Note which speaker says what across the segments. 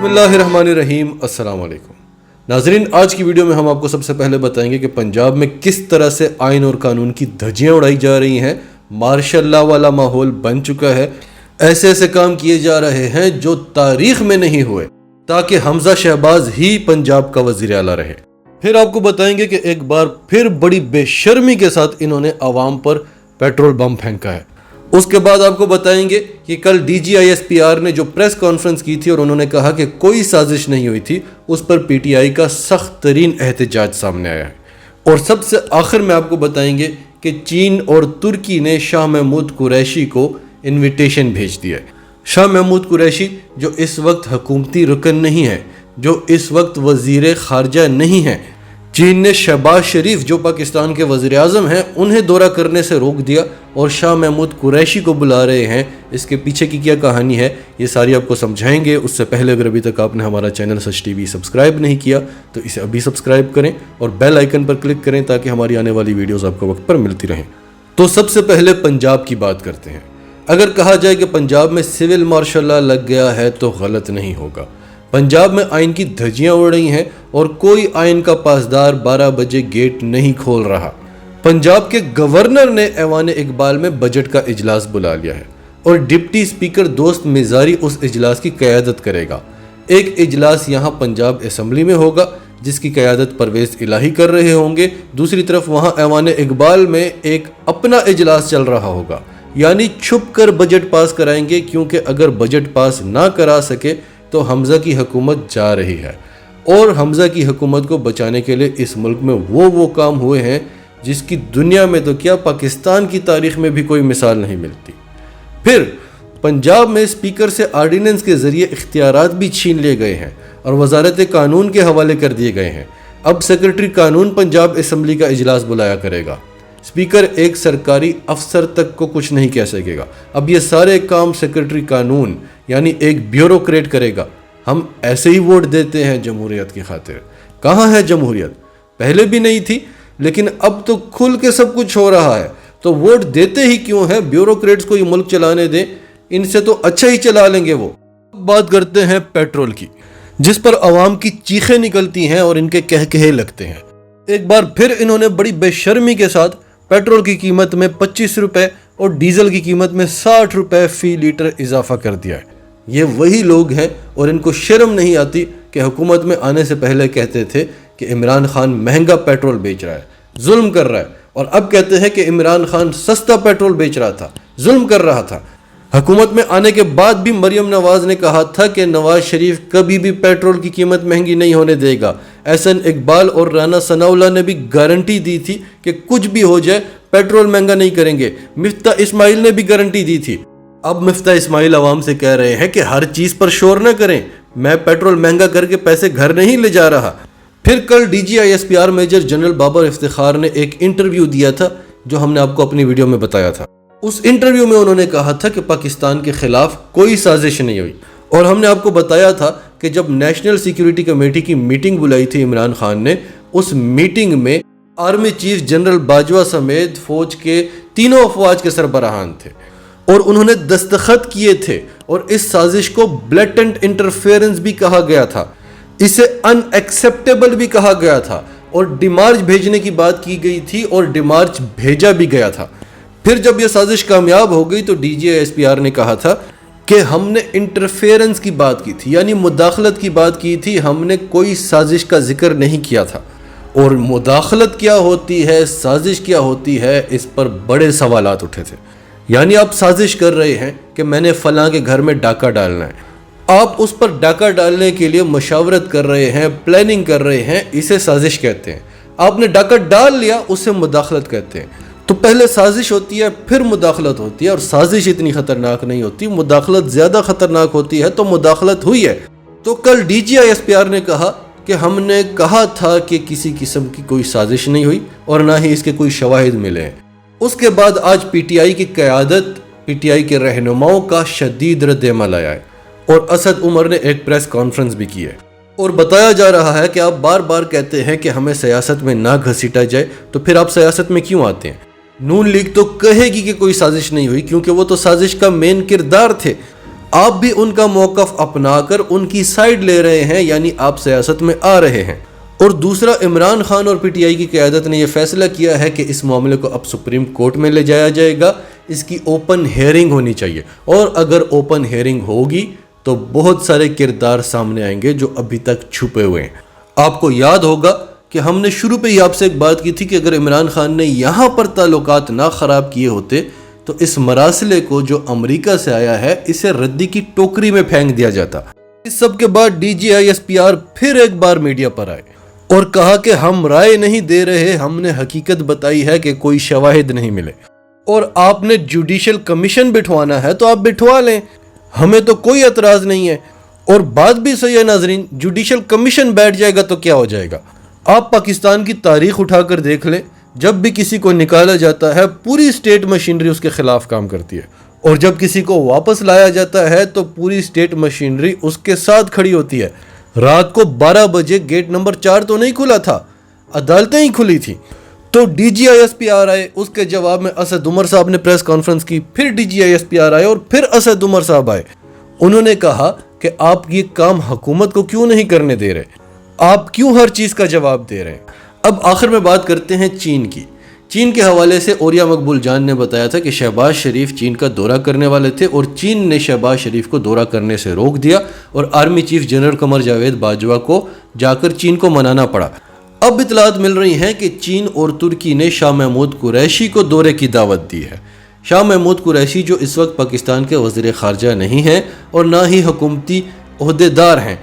Speaker 1: बिस्मिल्लाहिर्रहमानिर्रहीम। अस्सलाम वालेकुम नाजरीन, आज की वीडियो में हम आपको सबसे पहले बताएंगे कि पंजाब में किस तरह से आइन और कानून की धज्जियां उड़ाई जा रही हैं। मार्शल लॉ वाला माहौल बन चुका है। ऐसे ऐसे काम किए जा रहे हैं जो तारीख में नहीं हुए ताकि हमजा शहबाज ही पंजाब का वजीर आला रहे। फिर आपको बताएंगे कि एक बार फिर बड़ी बेशर्मी के साथ इन्होंने आवाम पर पेट्रोल बम फेंका है। उसके बाद आपको बताएंगे कि कल DGISPR ने जो प्रेस कॉन्फ्रेंस की थी और उन्होंने कहा कि कोई साजिश नहीं हुई थी, उस पर PTI का सख्त तरीन एहतजाज सामने आया है। और सबसे आखिर में आपको बताएंगे कि चीन और तुर्की ने शाह महमूद कुरैशी को इन्विटेशन भेज दिया है। शाह महमूद कुरैशी जो इस वक्त हुकूमती रुकन नहीं है, जो इस वक्त वजीर खारजा नहीं है, चीन ने शहबाज शरीफ जो पाकिस्तान के वज़ीर आज़म हैं उन्हें दौरा करने से रोक दिया और शाह महमूद कुरैशी को बुला रहे हैं। इसके पीछे की क्या कहानी है ये सारी आपको समझाएंगे। उससे पहले अगर अभी तक आपने हमारा चैनल सच TV सब्सक्राइब नहीं किया तो इसे अभी सब्सक्राइब करें और बेल आइकन पर क्लिक करें ताकि हमारी आने वाली वीडियोज़ आपको वक्त पर मिलती रहें। तो सबसे पहले पंजाब की बात करते हैं। अगर कहा जाए कि पंजाब में सिविल मार्शल लॉ लग गया है तो गलत नहीं होगा। पंजाब में आइन की धज्जियां उड़ रही हैं और कोई आइन का पासदार 12 बजे गेट नहीं खोल रहा। पंजाब के गवर्नर ने ऐवान इकबाल में बजट का इजलास बुला लिया है और डिप्टी स्पीकर दोस्त मिजारी उस इजलास की क़यादत करेगा। एक इजलास यहाँ पंजाब असम्बली में होगा जिसकी क़यादत परवेज़ इलाही कर रहे होंगे। दूसरी तरफ वहाँ ऐवान इकबाल में एक अपना इजलास चल रहा होगा, यानी छुप कर बजट पास कराएंगे, क्योंकि अगर बजट पास ना करा सके तो हमजा की हुकूमत जा रही है। और हमजा की हुकूमत को बचाने के लिए इस मुल्क में वो काम हुए हैं जिसकी दुनिया में तो क्या पाकिस्तान की तारीख में भी कोई मिसाल नहीं मिलती। फिर पंजाब में स्पीकर से आर्डिनेंस के ज़रिए इख्तियारात भी छीन लिए गए हैं और वजारत कानून के हवाले कर दिए गए हैं। अब सेक्रेटरी कानून पंजाब असम्बली का इजलास बुलाया करेगा। स्पीकर एक सरकारी अफसर तक को कुछ नहीं कह सकेगा। अब ये सारे काम सेक्रेटरी कानून यानी एक ब्यूरोक्रेट करेगा। हम ऐसे ही वोट देते हैं जमहूरियत की खातिर। कहाँ है जमहूरियत? पहले भी नहीं थी, लेकिन अब तो खुल के सब कुछ हो रहा है। तो वोट देते ही क्यों है? ब्यूरोक्रेट्स को ये मुल्क चलाने दें, इनसे तो अच्छा ही चला लेंगे वो। बात करते हैं पेट्रोल की, जिस पर आवाम की चीखें निकलती हैं और इनके कहकहे लगते हैं। एक बार फिर इन्होंने बड़ी बेशर्मी के साथ पेट्रोल की कीमत में 25 रुपए और डीजल की कीमत में 60 रुपए फी लीटर इजाफा कर दिया है। ये वही लोग हैं और इनको शर्म नहीं आती कि हुकूमत में आने से पहले कहते थे कि इमरान खान महंगा पेट्रोल बेच रहा है, जुल्म कर रहा है, और अब कहते हैं कि इमरान खान सस्ता पेट्रोल बेच रहा था, जुल्म कर रहा था। हुकूमत में आने के बाद भी मरियम नवाज ने कहा था कि नवाज शरीफ कभी भी पेट्रोल की कीमत महंगी नहीं होने देगा। एहसन इकबाल और राना सनाउल्लाह ने भी गारंटी दी थी कि कुछ भी हो जाए पेट्रोल महंगा नहीं करेंगे। मिफ्ता इस्माइल ने भी गारंटी दी थी। अब मिफ्ता इस्माइल आवाम से कह रहे हैं कि हर चीज़ पर शोर न करें, मैं पेट्रोल महंगा करके पैसे घर नहीं ले जा रहा। फिर कल DGISPR major general Babar Iftikhar ने एक इंटरव्यू दिया था जो हमने आपको अपनी वीडियो में बताया था। उस इंटरव्यू में उन्होंने कहा था कि पाकिस्तान के खिलाफ कोई साजिश नहीं हुई, और हमने आपको बताया था कि जब नेशनल सिक्योरिटी कमेटी की मीटिंग बुलाई थी इमरान खान ने, उस मीटिंग में आर्मी चीफ जनरल बाजवा समेत फौज के तीनों अफवाज के सरबराहान थे और उन्होंने दस्तखत किए थे। और इस साजिश को ब्लेटेंट इंटरफेरेंस भी कहा गया था, इसे अनएक्सेप्टेबल भी कहा गया था, और डिमार्च भेजने की बात की गई थी और डिमार्च भेजा भी गया था। फिर जब यह साजिश कामयाब हो गई तो DGISPR ने कहा था कि हमने इंटरफेरेंस की बात की थी, यानी मुदाखलत की बात की थी, हमने कोई साजिश का जिक्र नहीं किया था। और मुदाखलत क्या होती है, साजिश क्या होती है, इस पर बड़े सवालात उठे थे। यानी आप साजिश कर रहे हैं कि मैंने फलां के घर में डाका डालना है, आप उस पर डाका डालने के लिए मशावरत कर रहे हैं, प्लानिंग कर रहे हैं, इसे साजिश कहते हैं। आपने डाका डाल लिया, उसे मुदाखलत कहते हैं। तो पहले साजिश होती है फिर मुदाखलत होती है, और साजिश इतनी खतरनाक नहीं होती, मुदाखलत ज़्यादा खतरनाक होती है। तो मुदाखलत हुई है। तो कल DGISPR ने कहा कि हमने कहा था कि किसी किस्म की कोई साजिश नहीं हुई और ना ही इसके कोई शवाहिद मिले हैं। उसके बाद आज PTI की क़यादत, PTI के रहनुमाओं का शदीद रद्द-ए-अमल आया है और असद उमर ने एक प्रेस कॉन्फ्रेंस भी की है और बताया जा रहा है कि आप बार बार कहते हैं कि हमें सियासत में ना घसीटा जाए, तो फिर आप सियासत में क्यों आते हैं? नून लीग तो कहेगी कि कोई साजिश नहीं हुई, क्योंकि वो तो साजिश का मेन किरदार थे। آپ بھی ان کا موقف اپنا کر ان کی سائیڈ لے رہے ہیں، یعنی آپ سیاست میں آ رہے ہیں۔ اور دوسرا، عمران خان اور پی ٹی آئی کی قیادت نے یہ فیصلہ کیا ہے کہ اس معاملے کو اب سپریم کورٹ میں لے جایا جائے گا، اس کی اوپن ہیئرنگ ہونی چاہیے، اور اگر اوپن ہیئرنگ ہوگی تو بہت سارے کردار سامنے آئیں گے جو ابھی تک چھپے ہوئے ہیں۔ آپ کو یاد ہوگا کہ ہم نے شروع پہ ہی آپ سے ایک بات کی تھی کہ اگر عمران خان نے یہاں پر تعلقات نہ خراب کیے ہوتے تو اس مراسلے کو جو امریکہ سے آیا ہے اسے ردی کی ٹوکری میں پھینک دیا جاتا۔ اس سب کے بعد D G I S P R پھر ایک بار میڈیا پر آئے اور کہا کہ ہم رائے نہیں دے رہے، ہم نے حقیقت بتائی ہے کہ کوئی شواہد نہیں ملے، اور آپ نے جوڈیشل کمیشن بٹھوانا ہے تو آپ بٹھوا لیں، ہمیں تو کوئی اعتراض نہیں ہے۔ اور بات بھی صحیح ہے ناظرین، جوڈیشل کمیشن بیٹھ جائے گا تو کیا ہو جائے گا؟ آپ پاکستان کی تاریخ اٹھا کر دیکھ لیں، جب بھی کسی کو نکالا جاتا ہے پوری اسٹیٹ مشینری اس کے خلاف کام کرتی ہے، اور جب کسی کو واپس لایا جاتا ہے تو پوری اسٹیٹ مشینری اس کے ساتھ کھڑی ہوتی ہے۔ رات کو 12 بجے گیٹ نمبر 4 تو نہیں کھلا تھا، عدالتیں ہی کھلی تھی۔ تو D G I S P R آئے، اس کے جواب میں اسد عمر صاحب نے پریس کانفرنس کی، پھر D G I S P R آئے اور پھر اسد عمر صاحب آئے۔ انہوں نے کہا کہ آپ یہ کام حکومت کو کیوں نہیں کرنے دے رہے، آپ کیوں ہر چیز کا جواب دے رہے ہیں۔ اب آخر میں بات کرتے ہیں چین کی۔ چین کے حوالے سے اوریا مقبول جان نے بتایا تھا کہ شہباز شریف چین کا دورہ کرنے والے تھے اور چین نے شہباز شریف کو دورہ کرنے سے روک دیا اور army chief general Qamar Javed Bajwa کو جا کر چین کو منانا پڑا۔ اب اطلاعات مل رہی ہیں کہ چین اور ترکی نے شاہ محمود قریشی کو دورے کی دعوت دی ہے۔ شاہ محمود قریشی جو اس وقت پاکستان کے وزیر خارجہ نہیں ہیں اور نہ ہی حکومتی عہدیدار ہیں،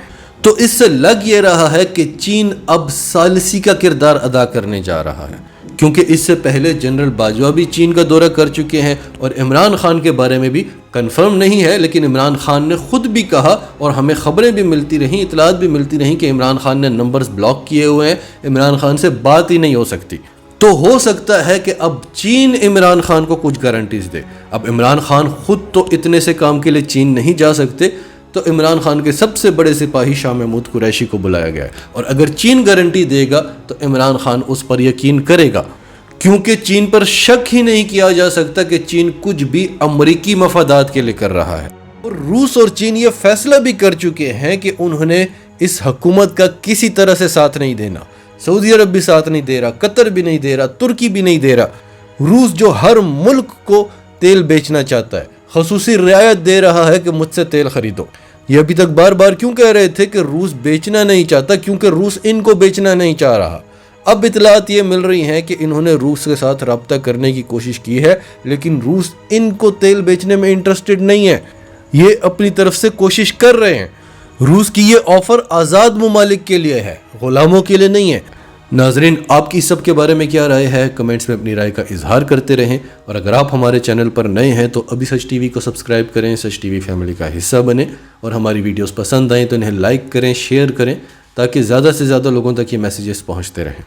Speaker 1: تو اس سے لگ یہ رہا ہے کہ چین اب ثالثی کا کردار ادا کرنے جا رہا ہے، کیونکہ اس سے پہلے جنرل باجوہ بھی چین کا دورہ کر چکے ہیں، اور عمران خان کے بارے میں بھی کنفرم نہیں ہے، لیکن عمران خان نے خود بھی کہا اور ہمیں خبریں بھی ملتی رہیں، اطلاعات بھی ملتی رہیں کہ عمران خان نے نمبرز بلاک کیے ہوئے ہیں، عمران خان سے بات ہی نہیں ہو سکتی۔ تو ہو سکتا ہے کہ اب چین عمران خان کو کچھ گارنٹیز دے۔ اب عمران خان خود تو اتنے سے کام کے لیے چین نہیں جا سکتے، تو عمران خان کے سب سے بڑے سپاہی شاہ محمود قریشی کو بلایا گیا ہے، اور اگر چین گارنٹی دے گا تو عمران خان اس پر یقین کرے گا، کیونکہ چین پر شک ہی نہیں کیا جا سکتا کہ چین کچھ بھی امریکی مفادات کے لیے کر رہا ہے۔ اور روس اور چین یہ فیصلہ بھی کر چکے ہیں کہ انہوں نے اس حکومت کا کسی طرح سے ساتھ نہیں دینا۔ سعودی عرب بھی ساتھ نہیں دے رہا، قطر بھی نہیں دے رہا، ترکی بھی نہیں دے رہا۔ روس جو ہر ملک کو تیل بیچنا چاہتا ہے، خصوصی رعایت دے رہا ہے کہ مجھ سے تیل خریدو۔ یہ ابھی تک بار بار کیوں کہہ رہے تھے کہ روس بیچنا نہیں چاہتا؟ کیونکہ روس ان کو بیچنا نہیں چاہ رہا۔ اب اطلاعات یہ مل رہی ہیں کہ انہوں نے روس کے ساتھ رابطہ کرنے کی کوشش کی ہے، لیکن روس ان کو تیل بیچنے میں انٹرسٹڈ نہیں ہے، یہ اپنی طرف سے کوشش کر رہے ہیں۔ روس کی یہ آفر آزاد ممالک کے لیے ہے، غلاموں کے لیے نہیں ہے۔ ناظرین، آپ کی اس سب کے بارے میں کیا رائے ہے؟ کمنٹس میں اپنی رائے کا اظہار کرتے رہیں، اور اگر آپ ہمارے چینل پر نئے ہیں تو ابھی سچ ٹی وی کو سبسکرائب کریں، سچ ٹی وی فیملی کا حصہ بنیں، اور ہماری ویڈیوز پسند آئیں تو انہیں لائک کریں، شیئر کریں، تاکہ زیادہ سے زیادہ لوگوں تک یہ میسیجز پہنچتے رہیں۔